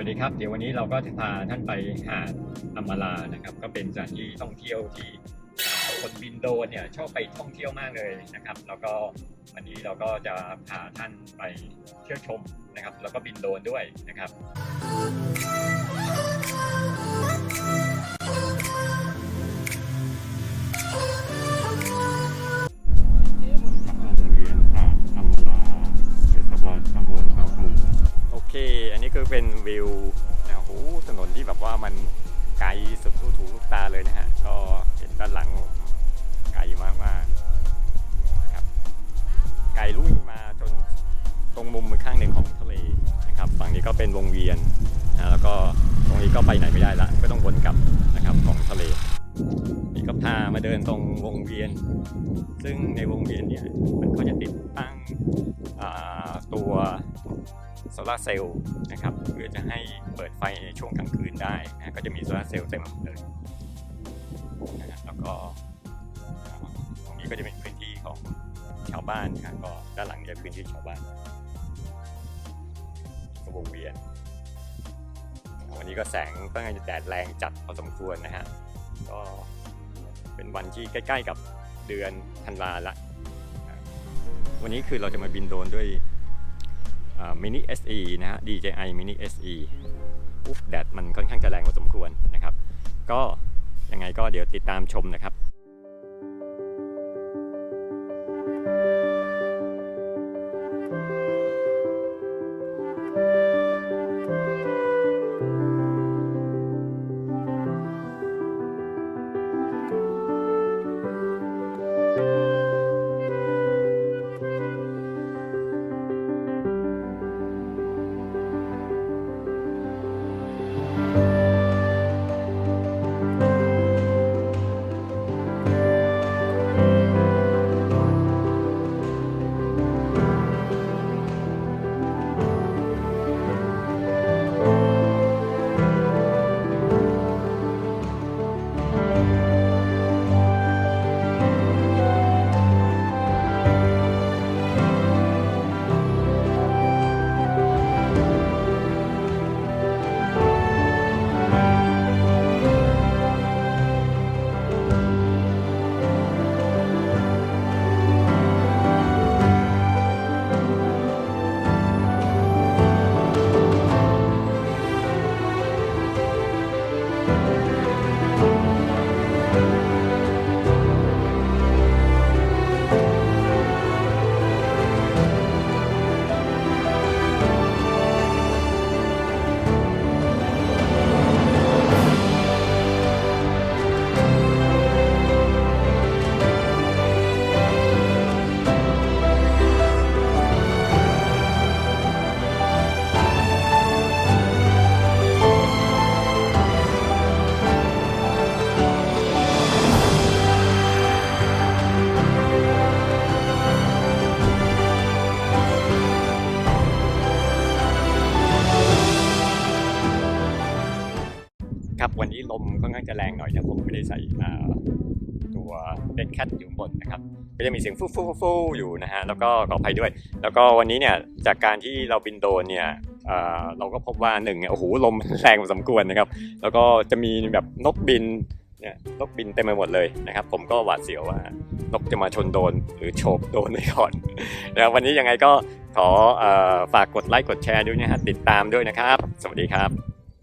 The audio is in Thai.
วัสดีครับเดี๋ยววันนี้เราก็จะพาท่านไปหาดอัมมาลานะครับก็เป็นสถานที่ท่องเที่ยวที่คนบินโดรนเนี่ยชอบไปท่องเที่ยวมากเลยนะครับแล้วก็วันนี้เราก็จะพาท่านไปเที่ยวชมนะครับแล้วก็บินโดรนด้วยนะครับโอเคอันนี้คือเป็นวิวนะโหถนนที่แบบว่ามันไกลสุดลูกหูลูกตาเลยนะฮะก็เห็นด้านหลังไกลมากๆครับไกลลุยมาจนตรงมุมข้างหนึ่งของทะเลนะครับฝั่งนี้ก็เป็นวงเวียนนะแล้วก็ตรงนี้ก็ไปไหนไม่ได้ละก็ต้องวนกลับนะครับของทะเลนี่ก็พามาเดินตรงวงเวียนซึ่งในวงเวียนเนี่ยมันก็จะติดตั้งตัวโซลาร์เซลล์นะครับเพื่อจะให้เปิดไฟในช่วงกลางคืนได้นะก็จะมีโซลาร์เซลล์เต็มเลยนะแล้วก็ตรงนี้ก็จะเป็นพื้นที่ของชาวบ้านนะก็ด้านหลังจะพื้นที่ชาวบ้านวงเวียนวันนี้ก็แสงตั้งแต่แดดแรงจัดพอสมควรนะฮะก็เป็นวันที่ใกล้ๆกับเดือนธันวาละวันนี้คือเราจะมาบินโดรนด้วยMini SE นะฮะ DJI Mini SE แดดมันค่อนข้างจะแรงพอสมควรนะครับก็ยังไงก็เดี๋ยวติดตามชมนะครับครับวันนี้ลมค่อนข้างจะแรงหน่อยนะผมไม่ได้ใส่ตัวเด็ดแคทอยู่บนนะครับก็จะมีเสียงฟู่อยู่นะฮะแล้วก็ขออภัยด้วยแล้วก็วันนี้เนี่ยจากการที่เราบินโดรนเนี่ยเราก็พบว่าหนึ่งโอ้โหลมแรงพอสมควรนะครับแล้วก็จะมีแบบนกบินเนี่ยนกบินเต็มไปหมดเลยนะครับผมก็หวาดเสียวว่านกจะมาชนโดรนหรือโฉบโดรนไปก่อนนะครับวันนี้ยังไงก็ขอฝากกดไลค์กดแชร์ด้วยนะฮะติดตามด้วยนะครับสวัสดีครับ